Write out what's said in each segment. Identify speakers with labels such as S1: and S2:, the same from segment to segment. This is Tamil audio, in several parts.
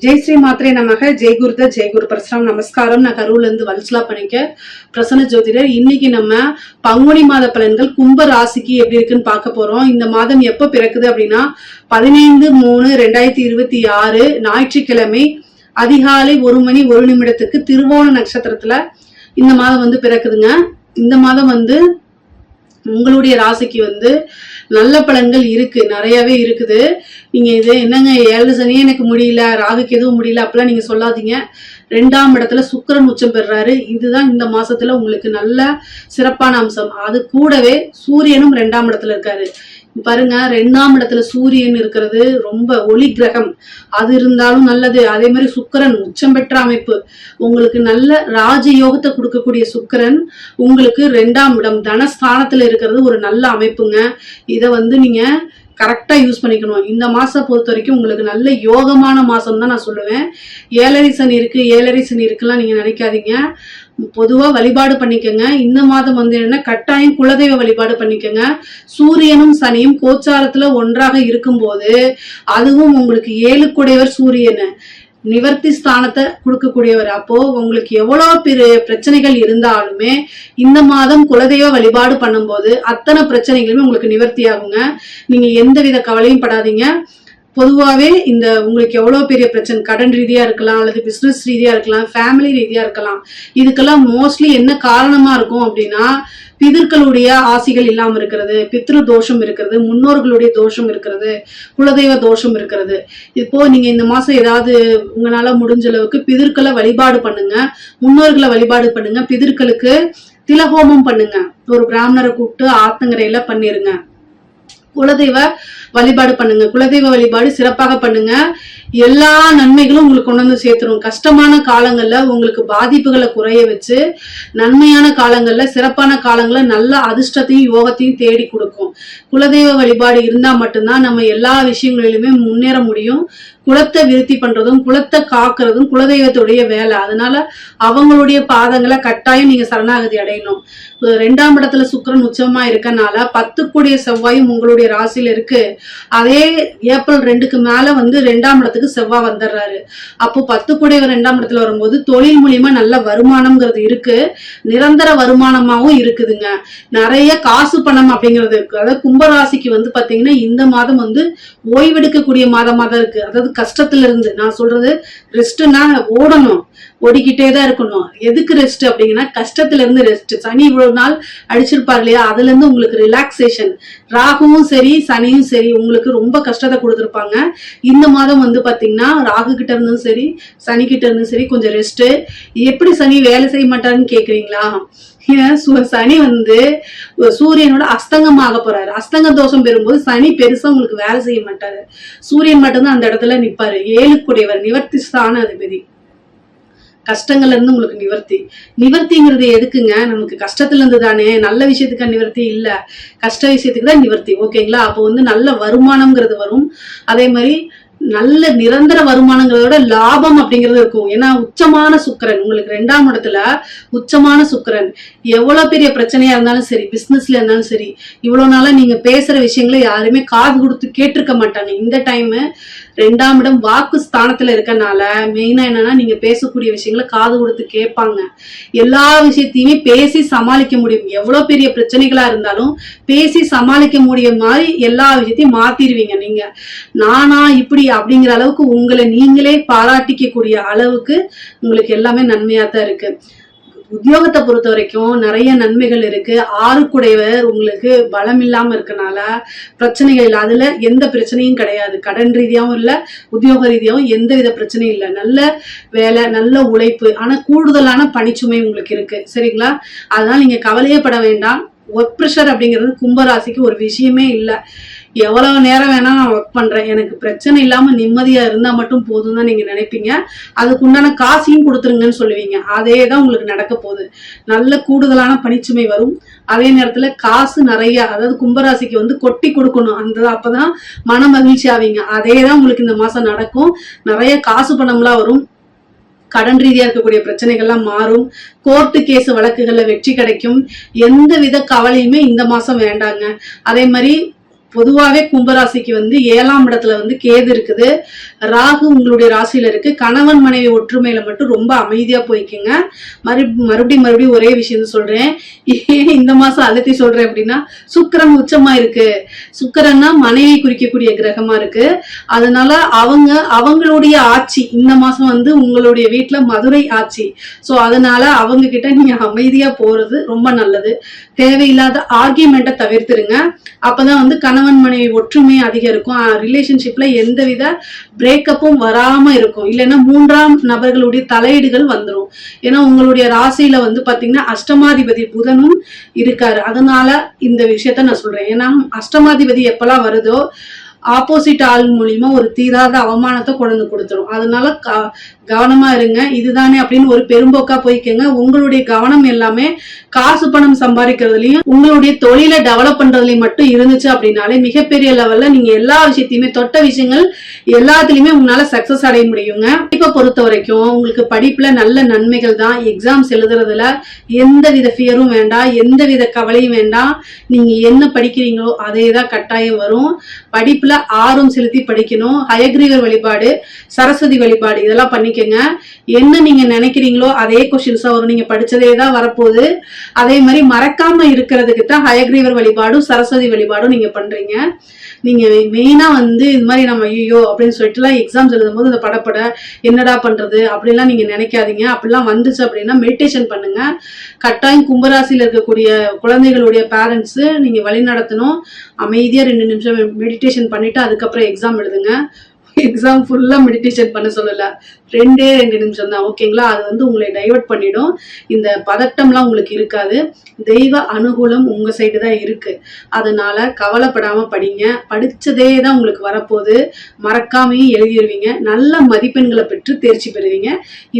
S1: ஜெய் ஸ்ரீ மாத்திரை நமக. ஜெய் குருத ஜெய் குரு பரசுராம். நமஸ்காரம். நான் கரூர்ல இருந்து வல்சலா பண்ணிக்க பிரசன்ன ஜோதிடர். இன்னைக்கு நம்ம பங்குனி மாத பலன்கள் கும்ப ராசிக்கு எப்படி இருக்குன்னு பார்க்க போறோம். இந்த மாதம் எப்ப பிறக்குது அப்படின்னா 15/3/2026 ஞாயிற்றுக்கிழமை அதிகாலை 1:01 திருவோண நட்சத்திரத்துல இந்த மாதம் வந்து பிறக்குதுங்க. இந்த மாதம் வந்து உங்களுடைய ராசிக்கு நல்ல பலன்கள் இருக்கு, நிறையவே இருக்குது. நீங்க இது என்னங்க 7 சனியே எனக்கு முடியல, ராகுக்கு எதுவும் முடியல அப்படிலாம் நீங்க சொல்லாதீங்க. 2ஆம் இடத்துல சுக்கிரன் உச்சம் பெறாரு. இதுதான் இந்த மாசத்துல உங்களுக்கு நல்ல சிறப்பான அம்சம். அது கூடவே சூரியனும் 2ஆம் இடத்துல இருக்காரு. பாருங்க, 2ஆம் இடத்துல சூரியன் இருக்கிறது ரொம்ப ஒளி கிரகம், அது இருந்தாலும் நல்லது. அதே மாதிரி சுக்கிரன் உச்சம் பெற்ற அமைப்பு, உங்களுக்கு நல்ல ராஜயோகத்தை கொடுக்கக்கூடிய சுக்கிரன் உங்களுக்கு 2ஆம் இடம் தனஸ்தானத்துல இருக்கிறது ஒரு நல்ல அமைப்புங்க. இத நீங்க கரெக்டா யூஸ் பண்ணிக்கணும். இந்த மாசம் பொறுத்த வரைக்கும் உங்களுக்கு நல்ல யோகமான மாசம் தான் நான் சொல்லுவேன். ஏழரை சனி இருக்குலாம் நீங்க நினைக்காதீங்க. பொதுவா வழிபாடு பண்ணிக்கங்க. இந்த மாதம் என்ன கட்டாயம் குலதெய்வ வழிபாடு பண்ணிக்கங்க. சூரியனும் சனியும் கோச்சாரத்துல ஒன்றாக இருக்கும்போது அதுவும் உங்களுக்கு 7 குடையவர் சூரியன் நிவர்த்தி ஸ்தானத்தை கொடுக்கக்கூடியவர். அப்போ உங்களுக்கு எவ்வளவு பெரிய பிரச்சனைகள் இருந்தாலுமே இந்த மாதம் குலதெய்வ வழிபாடு பண்ணும்போது அத்தனை பிரச்சனைகளுமே உங்களுக்கு நிவர்த்தி ஆகுங்க. நீங்க எந்தவித கவலையும் படாதீங்க. பொதுவாகவே இந்த உங்களுக்கு எவ்வளவு பெரிய பிரச்சனை, கடன் ரீதியா இருக்கலாம், அல்லது பிசினஸ் ரீதியா இருக்கலாம், ஃபேமிலி ரீதியா இருக்கலாம், இதுக்கெல்லாம் மோஸ்ட்லி என்ன காரணமா இருக்கும் அப்படின்னா பிதர்களுடைய ஆசிகள் இல்லாம இருக்கிறது, பித்ரு தோஷம் இருக்கிறது, முன்னோர்களுடைய தோஷம் இருக்கிறது, குலதெய்வ தோஷம் இருக்கிறது. இப்போ நீங்க இந்த மாசம் ஏதாவது உங்களால முடிஞ்ச அளவுக்கு பிதர்களை வழிபாடு பண்ணுங்க, முன்னோர்களை வழிபாடு பண்ணுங்க, பிதர்களுக்கு திலஹோமம் பண்ணுங்க, ஒரு பிராமணரை கூப்பிட்டு ஆத்தங்கரையில பண்ணிருங்க. குலதெய்வ வழிபாடு பண்ணுங்க. குலதெய்வ வழிபாடு சிறப்பாக பண்ணுங்க. எல்லா நன்மைகளும் உங்களுக்கு கொண்டு வந்து சேர்த்துரும். கஷ்டமான காலங்கள்ல உங்களுக்கு பாதிப்புகளை குறைய வச்சு நன்மையான காலங்கள்ல, சிறப்பான காலங்கள்ல நல்ல அதிர்ஷ்டத்தையும் யோகத்தையும் தேடி கொடுக்கும். குலதெய்வ வழிபாடு இருந்தா மட்டும்தான் நம்ம எல்லா விஷயங்களிலுமே முன்னேற முடியும். குலத்தை விருத்தி பண்றதும் குலத்தை காக்குறதும் குலதெய்வத்துடைய வேலை. அதனால அவங்களுடைய பாதங்களை கட்டாயம் நீங்க சரணாகதி அடையணும். 2ஆம் இடத்துல சுக்கிரன் உச்சமா இருக்கனால 10 கூடிய செவ்வாயும் உங்களுடைய ராசியில இருக்கு. அதே ஏப்ரல் 2க்கு மேல 2ஆம் இடத்துக்கு செவ்வாய் வந்துடுறாரு. அப்போ 10 கூடியவர் 2ஆம் இடத்துல வரும்போது தொழில் மூலியமா நல்ல வருமானம்ங்கிறது இருக்கு, நிரந்தர வருமானமாவும் இருக்குதுங்க. நிறைய காசு பணம் அப்படிங்கிறது இருக்கு. அதாவது கும்பராசிக்கு பாத்தீங்கன்னா இந்த மாதம் ஓய்வெடுக்கக்கூடிய மாதமா தான் இருக்கு. அதாவது கஷ்டத்துல இருந்து, நான் சொல்றது ரெஸ்ட்னா ஓடணும், ஓடிக்கிட்டே தான் இருக்கணும். எதுக்கு ரெஸ்ட் அப்படிங்கன்னா கஷ்டத்துல இருந்து ரெஸ்ட். சனி இவ்வளவு நாள் அடிச்சிருப்பாரு இல்லையா, அதுல இருந்து உங்களுக்கு ரிலாக்ஸேஷன். ராகுவும் சரி சனியும் சரி உங்களுக்கு ரொம்ப கஷ்டத்தை கொடுத்துருப்பாங்க. இந்த மாதம் பாத்தீங்கன்னா ராகு கிட்ட இருந்தும் சரி சனி கிட்ட இருந்தும் சரி கொஞ்சம் ரெஸ்ட். எப்படி சனி வேலை செய்ய மாட்டாருன்னு கேக்குறீங்களா? சனி சூரியனோட அஸ்தங்கமாக போறாரு. அஸ்தங்க தோஷம் பெறும்போது சனி பெருசா உங்களுக்கு வேலை செய்ய மாட்டாரு. சூரியன் மட்டும்தான் அந்த இடத்துல நிப்பாரு. 7 கூடியவர் நிவர்த்தி ஸ்தான அதிபதி. கஷ்டங்கள்ல இருந்து உங்களுக்கு நிவர்த்திங்கிறது எதுக்குங்க? நமக்கு கஷ்டத்துல இருந்து தானே. நல்ல விஷயத்துக்கு நிவர்த்தி இல்ல, கஷ்ட விஷயத்துக்கு தான் நிவர்த்தி. ஓகேங்களா? அப்போ நல்ல வருமானம்ங்கிறது வரும். அதே மாதிரி நல்ல நிரந்தர வருமானங்களோட லாபம் அப்படிங்கிறது இருக்கும். ஏன்னா உச்சமான சுக்கிரன் உங்களுக்கு 2ஆம் இடத்துல உச்சமான சுக்கிரன் எவ்வளவு பெரிய பிரச்சனையா இருந்தாலும் சரி, பிசினஸ்ல இருந்தாலும் சரி, இவ்வளவு நாளா நீங்க பேசுற விஷயங்களை யாருமே காது கொடுத்து கேட்டிருக்க மாட்டாங்க. இந்த டைம் 2ஆம் இடம் வாக்கு ஸ்தானத்துல இருக்கனால மெயினா என்னன்னா நீங்க பேசக்கூடிய விஷயங்களை காது கொடுத்து கேட்பாங்க. எல்லா விஷயத்தையுமே பேசி சமாளிக்க முடியும். எவ்வளவு பெரிய பிரச்சனைகளா இருந்தாலும் பேசி சமாளிக்க முடியும் மாதிரி எல்லா விஷயத்தையும் மாத்திருவீங்க. நீங்க நானா இப்படி அப்படிங்கிற அளவுக்கு உங்களை நீங்களே பாராட்டிக்க கூடிய அளவுக்கு உங்களுக்கு எல்லாமே நன்மையா தான் இருக்கு. உத்தியோகத்தை பொறுத்த வரைக்கும் நிறைய நன்மைகள் இருக்கு. 6 குடையவர் உங்களுக்கு பலம் இல்லாம இருக்கனால பிரச்சனைகள் இல்லை. அதுல எந்த பிரச்சனையும் கிடையாது. கடன் ரீதியாவும் இல்ல, உத்தியோக ரீதியாவும் எந்த வித பிரச்சனையும் இல்லை. நல்ல வேலை, நல்ல உழைப்பு, ஆனா கூடுதலான பணிச்சுமை உங்களுக்கு இருக்கு. சரிங்களா? அதனால நீங்க கவலையே பட வேண்டாம். ஒர்க் ப்ரெஷர் அப்படிங்கிறது கும்பராசிக்கு ஒரு விஷயமே இல்லை. எவ்வளவு நேரம் வேணா நான் ஒர்க் பண்றேன், எனக்கு பிரச்சனை இல்லாம நிம்மதியா இருந்தா மட்டும் போதும் தான் நீங்க நினைப்பீங்க. அதுக்கு உண்டான காசையும் கொடுத்துருங்கன்னு சொல்லுவீங்க. அதே தான் உங்களுக்கு நடக்க போகுது. நல்ல கூடுதலான பணிச்சுமை வரும். அதே நேரத்துல காசு நிறைய, அதாவது கும்பராசிக்கு கொட்டி கொடுக்கணும். அப்பதான் மன மகிழ்ச்சி ஆவீங்க. அதே தான் உங்களுக்கு இந்த மாசம் நடக்கும். நிறைய காசு பணம்லாம் வரும். கடன் ரீதியா இருக்கக்கூடிய பிரச்சனைகள்லாம் மாறும். கோர்ட்டு கேஸ் வழக்குகள்ல வெற்றி கிடைக்கும். எந்த வித கவலையுமே இந்த மாசம் வேண்டாங்க. அதே மாதிரி பொதுவாகவே கும்பராசிக்கு வந்து 7ஆம் இடத்துல வந்து கேது இருக்குது, ராகு உங்களுடைய ராசியில இருக்கு. கணவன் மனைவி ஒற்றுமையில மட்டும் ரொம்ப அமைதியா போய்க்குங்க. மறுபடியும் ஒரே விஷயம் சொல்றேன். ஏன் இந்த மாசம் அழுத்தி சொல்றேன் அப்படின்னா, சுக்கிரன் உச்சமா இருக்கு. சுக்கிரன்னா மனைவி குறிக்கக்கூடிய கிரகமா இருக்கு. அதனால அவங்களுடைய ஆட்சி இந்த மாசம் வந்து உங்களுடைய வீட்டுல மதுரை ஆட்சி. சோ அதனால அவங்க கிட்ட நீங்க அமைதியா போறது ரொம்ப நல்லது. தேவையில்லாத ஆர்கியூமெண்ட்டை தவிர்த்துருங்க. அப்பதான் வந்து கணவன் மனைவி ஒற்றுமை அதிகரிக்கும். ரிலேஷன்ஷிப்ல எந்தவித பிரேக்கப்பும் வராம இருக்கும். இல்லைன்னா 3ஆம் நபர்களுடைய தலையீடுகள் வந்துடும். ஏன்னா உங்களுடைய ராசியில வந்து பாத்தீங்கன்னா அஷ்டமாதிபதி புதனும் இருக்காரு. அதனால இந்த விஷயத்த நான் சொல்றேன். ஏன்னா அஷ்டமாதிபதி எப்பெல்லாம் வருதோ ஆப்போசிட் ஆள் மூலியமா ஒரு தீராத அவமானத்தை கொண்டு கொடுத்துரும். அதனால கவனமா இருங்க. இதுதானே அப்படின்னு ஒரு பெரும்போக்கா போய்க்கங்க. உங்களுடைய கவனம் எல்லாமே காசு பணம் சம்பாதிக்கிறதுலயும் உங்களுடைய தொழிலை டெவலப் பண்றதுலயும் மட்டும் இருந்துச்சு அப்படின்னாலே மிகப்பெரிய லெவல்ல நீங்க எல்லா விஷயத்தையுமே தொட்ட விஷயங்கள் எல்லாத்துலயுமே உங்களால சக்சஸ் அடைய முடியுங்க. இப்ப பொறுத்த வரைக்கும் உங்களுக்கு படிப்புல நல்ல நன்மைகள் தான். எக்ஸாம்ஸ் எழுதுறதுல எந்த வித ஃபியரும் வேண்டாம், எந்த வித கவலையும் வேண்டாம். நீங்க என்ன படிக்கிறீங்களோ அதே தான் கட்டாயம் வரும். படிப்புல ஆர்வம் செலுத்தி படிக்கணும். ஹயக்ரீவர் வழிபாடு, சரஸ்வதி வழிபாடு இதெல்லாம் பண்ணிக்கங்க. என்ன நீங்க நினைக்கிறீங்களோ அதே கொஸ்டின்ஸா வரும். நீங்க படிச்சதே தான் வரப்போகுது. அதே மாதிரி மறக்காம இருக்கிறதுக்கு தான் ஹயக்ரீவர் வழிபாடும் சரஸ்வதி வழிபாடும் நீங்க பண்றீங்க. நீங்க மெயினா வந்து இது மாதிரி நம்ம ஐயோ அப்படின்னு சொல்லிட்டுலாம் எக்ஸாம்ஸ் எழுதும் போது இந்த படப்பட என்னடா பண்றது அப்படிலாம் நீங்க நினைக்காதீங்க. அப்படிலாம் வந்துச்சு அப்படின்னா மெடிடேஷன் பண்ணுங்க. கட்டாயம் கும்பராசியில இருக்கக்கூடிய குழந்தைகளுடைய பேரண்ட்ஸ் நீங்க வழி நடத்தணும். அமைதியா 2 நிமிஷம் மெடிடேஷன் பண்ணிட்டு அதுக்கப்புறம் எக்ஸாம் எழுதுங்க. எக்ஸாம் ஃபுல்லா மெடிடேஷன் பண்ண சொல்லல, 2 நிமிஷம் தான். ஓகேங்களா? அது வந்து உங்களை டைவர்ட் பண்ணிடும். இந்த பதட்டம்லாம் உங்களுக்கு இருக்காது. தெய்வ அனுகூலம் உங்க சைடு தான் இருக்கு. அதனால கவலைப்படாம படிங்க. படிச்சதே தான் உங்களுக்கு வரப்போகுது. மறக்காமையும் எழுதிடுவீங்க. நல்ல மதிப்பெண்களை பெற்று தேர்ச்சி பெறுவீங்க.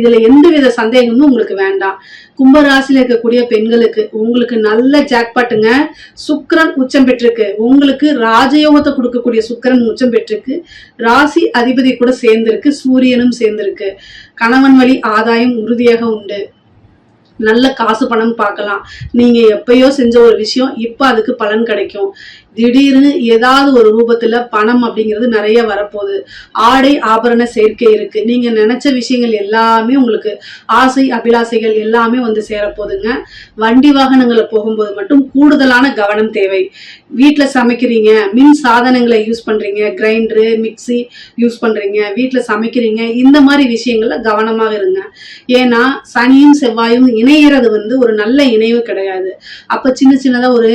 S1: இதுல எந்தவித சந்தேகமும் உங்களுக்கு வேண்டாம். கும்பராசியில இருக்கக்கூடிய பெண்களுக்கு உங்களுக்கு நல்ல ஜாக்பாட்டுங்க. சுக்கிரன் உச்சம் பெற்றிருக்கு. உங்களுக்கு ராஜயோகத்தை கொடுக்கக்கூடிய சுக்கிரன் உச்சம் பெற்றிருக்கு. ராசி அதிபதி கூட சேர்ந்திருக்கு. சூரியனும் சேர்ந்திருக்கு. கணவன் வழி ஆதாயம் உறுதியாக உண்டு. நல்ல காசு பணம் பார்க்கலாம். நீங்க எப்பயோ செஞ்ச ஒரு விஷயம் இப்ப அதுக்கு பலன் கிடைக்கும். திடீர்னு ஏதாவது ஒரு ரூபத்துல பணம் அப்படிங்கிறது நிறைய வரப்போகுது. ஆடை ஆபரண சேர்க்கை இருக்கு. நீங்க நினைச்ச விஷயங்கள் எல்லாமே உங்களுக்கு ஆசை அபிலாசைகள் எல்லாமே வந்து சேரப்போகுதுங்க. வண்டி வாகனங்களை போகும்போது மட்டும் கூடுதலான கவனம் தேவை. வீட்டுல சமைக்கிறீங்க, மின் சாதனங்களை யூஸ் பண்றீங்க, கிரைண்டரு மிக்சி யூஸ் பண்றீங்க, வீட்டுல சமைக்கிறீங்க, இந்த மாதிரி விஷயங்கள்ல கவனமாக இருங்க. ஏன்னா சனியும் செவ்வாயும் இணையறது வந்து ஒரு நல்ல இணைவு கிடையாது. அப்ப சின்னதா ஒரு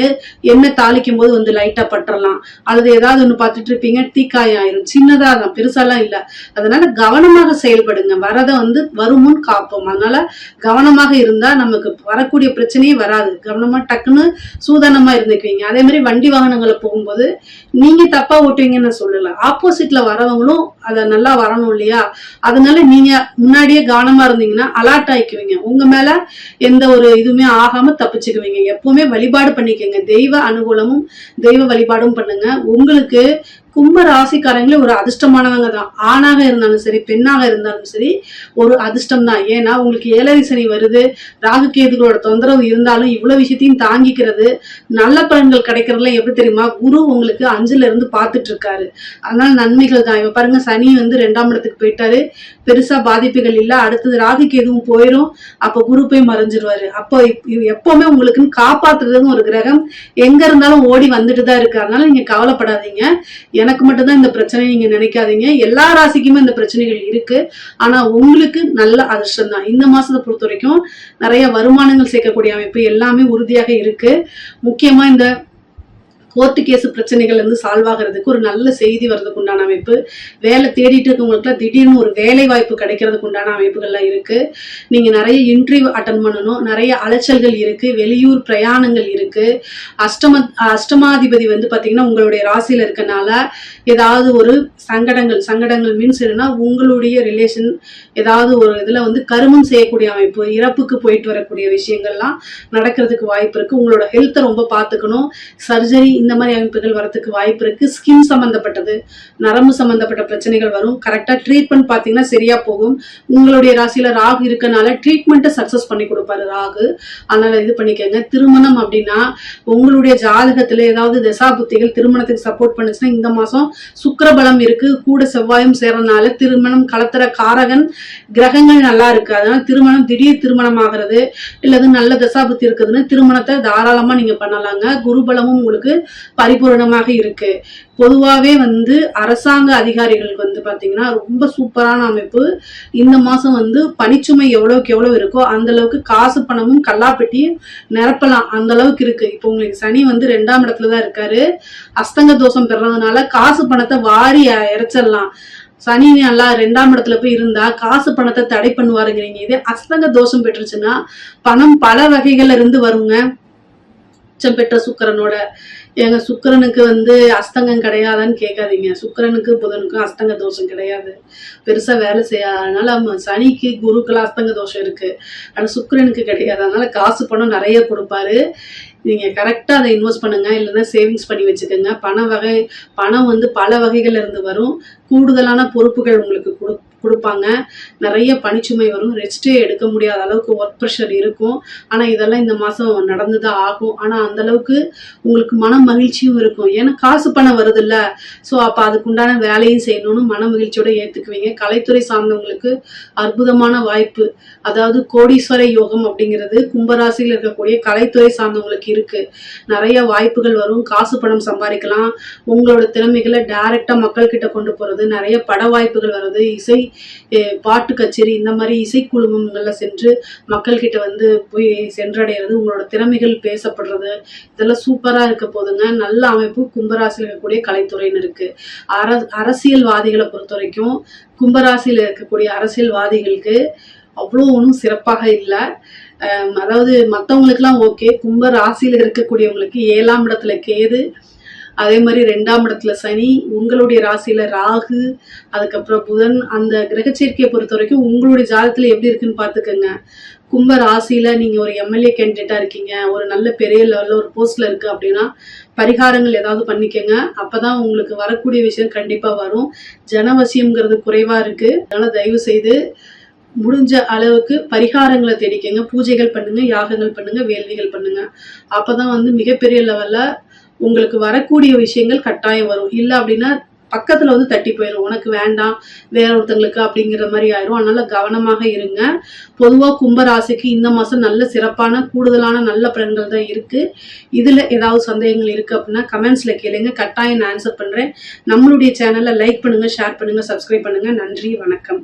S1: எண்ணெய் தாளிக்கும் போது வந்து லைட்டா பற்றலாம், அல்லது ஏதாவது ஒண்ணு பார்த்துட்டு இருப்பீங்க, தீக்காயம் ஆயிரும். சின்னதா தான், பெருசாலாம் இல்ல. அதனால கவனமாக செயல்படுங்க. வரத வந்து வருமுன் காப்போம். அதனால கவனமாக இருந்தா நமக்கு வரக்கூடிய பிரச்சனையே வராது. கவனமா டக்குன்னு சூதானமா இருந்துக்குவீங்க. அதே மாதிரி வண்டி வாகனங்களை போகும்போது நீங்க தப்பா ஓட்டுவீங்கன்னு சொல்லல, ஆப்போசிட்ல வரவங்களும் அத நல்லா வரணும் இல்லையா? அதனால நீங்க முன்னாடியே கவனமா இருந்தீங்கன்னா அலர்ட் ஆயிக்குவீங்க. உங்க மேல எந்த ஒரு இதுவுமே ஆகாம தப்பிச்சுக்குவீங்க. எப்பவுமே வழிபாடு பண்ணிக்கங்க. தெய்வ அனுகூலமும் தெய்வ வழிபாடும் பண்ணுங்க. உங்களுக்கு கும்ப ராசிக்காரங்களே ஒரு அதிர்ஷ்டமானவங்க தான். ஆணாக இருந்தாலும் சரி, பெண்ணாக இருந்தாலும் சரி, ஒரு அதிர்ஷ்டம் தான். ஏன்னா உங்களுக்கு 7ரை சனி வருது, ராகு கேதுகளோட தொந்தரவு இருந்தாலும் இவ்வளவு விஷயத்தையும் தாங்கிக்கிறது, நல்ல பலன்கள் கிடைக்கிறதுல எப்படி தெரியுமா? குரு உங்களுக்கு 5ல இருந்து பார்த்துட்டு இருக்காரு. அதனால நன்மைகள் தான். இப்ப பாருங்க, சனி வந்து 2ஆம் இடத்துக்கு போயிட்டாரு, பெருசா பாதிப்புகள் இல்ல. அடுத்தது ராகு கேதுவும் போயிரும், அப்ப குரு போய் மறைஞ்சிருவாரு. அப்போ எப்பவுமே உங்களுக்குன்னு காப்பாத்துறதுன்னு ஒரு கிரகம் எங்க இருந்தாலும் ஓடி வந்துட்டு தான் இருக்கு. அதனால நீங்க கவலைப்படாதீங்க. எனக்கு மட்டும்தான் இந்த பிரச்சனை நீங்க நினைக்காதீங்க. எல்லா ராசிக்குமே இந்த பிரச்சனைகள் இருக்கு. ஆனா உங்களுக்கு நல்ல அதிர்ஷ்டம் தான். இந்த மாசத்தை பொறுத்த வரைக்கும் நிறைய வருமானங்கள் சேர்க்கக்கூடிய அமைப்பு எல்லாமே உறுதியாக இருக்கு. முக்கியமா இந்த கோர்ட்டு கேஸ் பிரச்சனைகள் வந்து சால்வ் ஆகிறதுக்கு ஒரு நல்ல செய்தி வர்றதுக்கு உண்டான அமைப்பு. வேலை தேடிட்டு இருக்கவங்களுக்குலாம் திடீர்னு ஒரு வேலை வாய்ப்பு கிடைக்கிறதுக்கு உண்டான அமைப்புகள்லாம் இருக்கு. நீங்க நிறைய இன்டர்வியூ அட்டன் பண்ணணும். நிறைய அலைச்சல்கள் இருக்கு. வெளியூர் பிரயாணங்கள் இருக்கு. அஷ்டமாதிபதி வந்து பாத்தீங்கன்னா உங்களுடைய ராசியில இருக்கனால ஏதாவது ஒரு சங்கடங்கள் மீன்ஸ் என்னன்னா, உங்களுடைய ரிலேஷன் ஏதாவது ஒரு இதுல வந்து கருமம் செய்யக்கூடிய அமைப்பு, இறப்புக்கு போயிட்டு வரக்கூடிய விஷயங்கள்லாம் நடக்கிறதுக்கு வாய்ப்பு இருக்கு. உங்களோட ஹெல்த்தை ரொம்ப பாத்துக்கணும். சர்ஜரி இந்த மாதிரி அமைப்புகள் வரதுக்கு வாய்ப்பு இருக்கு. ஸ்கின் சம்பந்தப்பட்டது, நரம்பு சம்பந்தப்பட்ட பிரச்சனைகள் வரும். கரெக்டா ட்ரீட்மெண்ட் பாத்தீங்கன்னா சரியா போகும். உங்களுடைய ராசியில ராகு இருக்கனால ட்ரீட்மெண்ட்டை சக்சஸ் பண்ணி கொடுப்பாரு ராகு. அதனால இது பண்ணிக்கோங்க. திருமணம் அப்படின்னா உங்களுடைய ஜாதகத்துல ஏதாவது தசா புத்திகள் திருமணத்துக்கு சப்போர்ட் பண்ணுச்சுன்னா இந்த மாசம் சுக்கிரபலம் இருக்கு, கூட செவ்வாயும் சேர்றதுனால திருமணம் கலத்துற காரகன் கிரகங்கள் நல்லா இருக்கு. அதனால திருமணம் திடீர் திருமணம் ஆகிறது இல்லது நல்ல தசாபுத்தி இருக்குதுன்னு திருமணத்தை தாராளமா நீங்க பண்ணலாங்க. குருபலமும் உங்களுக்கு பரிபூரணமாக இருக்கு. பொதுவாவே வந்து அரசாங்க அதிகாரிகளுக்கு வந்து பாத்தீங்கன்னா ரொம்ப சூப்பரான அமைப்பு. இந்த மாசம் வந்து பணிச்சுமை எவ்வளவுக்கு எவ்வளவு இருக்கோ அந்த அளவுக்கு காசு பணமும் கல்லாப்பெட்டியும் நிரப்பலாம், அந்த அளவுக்கு இருக்கு. இப்போ உங்களுக்கு சனி வந்து 2ஆம் இடத்துலதான் இருக்காரு. அஸ்தங்க தோஷம் பெறதுனால காசு பணத்தை வாரி இறைச்சிடலாம். சனி நல்லா 2ஆம் இடத்துல போய் இருந்தா காசு பணத்தை தடை பண்ணுவாருங்கிறீங்க. இதே அஸ்தங்க தோஷம் பெற்றுச்சுன்னா பணம் பல வகைகள்ல இருந்து வருங்க. உச்சம் பெற்ற சுக்கிரனோட எங்க சுக்கிரனுக்கு வந்து அஸ்தங்கம் கிடையாதான்னு கேட்காதீங்க. சுக்கிரனுக்கு புதனுக்கும் அஸ்தங்க தோஷம் கிடையாது, பெருசா வேலை செய்யாது. அதனால சனிக்கு குருக்கெல்லாம் அஸ்தங்க தோஷம் இருக்கு, ஆனா சுக்கிரனுக்கு கிடையாது. அதனால காசு பணம் நிறைய கொடுப்பாரு. நீங்க கரெக்டா அதை இன்வெஸ்ட் பண்ணுங்க, இல்லைன்னா சேவிங்ஸ் பண்ணி வச்சுக்கோங்க. பணம் வந்து பல வகைகள்ல இருந்து வரும். கூடுதலான பொறுப்புகள் உங்களுக்கு கொடுப்பாங்க. நிறைய பணிச்சுமை வரும். ரெஸ்டே எடுக்க முடியாத அளவுக்கு ஒர்க் ப்ரெஷர் இருக்கும். ஆனா இதெல்லாம் இந்த மாசம் நடந்துதான் ஆகும். ஆனா அந்த அளவுக்கு உங்களுக்கு மன மகிழ்ச்சியும் இருக்கும். ஏன்னா காசு பணம் வருது இல்ல, சோ அப்ப அதுக்குண்டான வேலையும் செய்யணும்னு மன மகிழ்ச்சியோட ஏத்துக்குவீங்க. கலைத்துறை சார்ந்தவங்களுக்கு அற்புதமான வாய்ப்பு, அதாவது கோடீஸ்வர யோகம் அப்படிங்கிறது கும்பராசியில் இருக்கக்கூடிய கலைத்துறை சார்ந்தவங்களுக்கு இருக்கு. நிறைய வாய்ப்புகள் வரும். காசு பணம் சம்பாதிக்கலாம். உங்களோட திறமைகளை டைரக்டா மக்கள் கிட்ட கொண்டு போறது, நிறைய பட வாய்ப்புகள் வருது. இசை பாட்டு கச்சேரி இந்த மாதிரி இசை குழுமங்கள்ல சென்று மக்கள் கிட்ட வந்து போய் சென்றடைகிறது, உங்களோட திறமைகள் பேசப்படுறது, இதெல்லாம் சூப்பரா இருக்க போதுங்க. நல்ல அமைப்பு கும்பராசியில் இருக்கக்கூடிய கலைத்துறையினருக்கு. அரசியல்வாதிகளை பொறுத்த வரைக்கும் கும்பராசியில் இருக்கக்கூடிய அரசியல்வாதிகளுக்கு அவ்வளோ ஒன்றும் சிறப்பாக இல்லை. அதாவது மற்றவங்களுக்குலாம் ஓகே. கும்ப ராசியில இருக்கக்கூடியவங்களுக்கு 7ஆம் இடத்துல கேது, அதே மாதிரி 2ஆம் இடத்துல சனி, உங்களுடைய ராசியில ராகு, அதுக்கப்புறம் புதன். அந்த கிரகச்சேர்க்கையை பொறுத்த வரைக்கும் உங்களுடைய ஜாதகத்துல எப்படி இருக்குன்னு பாத்துக்கோங்க. கும்ப ராசியில நீங்க ஒரு எம்எல்ஏ கேண்டிடேட்டா இருக்கீங்க, ஒரு நல்ல பெரிய லெவல்ல ஒரு போஸ்ட்ல இருக்கு அப்படின்னா பரிகாரங்கள் ஏதாவது பண்ணிக்கங்க. அப்பதான் உங்களுக்கு வரக்கூடிய விஷயம் கண்டிப்பா வரும். ஜனவசியம்ங்கிறது குறைவா இருக்கு. அதனால தயவு செய்து முடிஞ்ச அளவுக்கு பரிகாரங்களை தேடிக்கங்க. பூஜைகள் பண்ணுங்க, யாகங்கள் பண்ணுங்க, வேள்விகள் பண்ணுங்க. அப்பதான் வந்து மிகப்பெரிய லெவல்ல உங்களுக்கு வரக்கூடிய விஷயங்கள் கட்டாயம் வரும். இல்லை அப்படின்னா பக்கத்துல வந்து தட்டி போயிடும், உனக்கு வேண்டாம் வேற ஒருத்தங்களுக்கு அப்படிங்கிற மாதிரி ஆயிரும். அதனால கவனமாக இருங்க. பொதுவா கும்பராசிக்கு இந்த மாசம் நல்ல சிறப்பான கூடுதலான நல்ல பலன்கள் தான் இருக்கு. இதுல ஏதாவது சந்தேகங்கள் இருக்கு அப்படின்னா கமெண்ட்ஸ்ல கேளுங்க, கட்டாயம் நான் ஆன்சர் பண்றேன். நம்மளுடைய சேனல்ல லைக் பண்ணுங்க, ஷேர் பண்ணுங்க, சப்ஸ்கிரைப் பண்ணுங்க. நன்றி, வணக்கம்.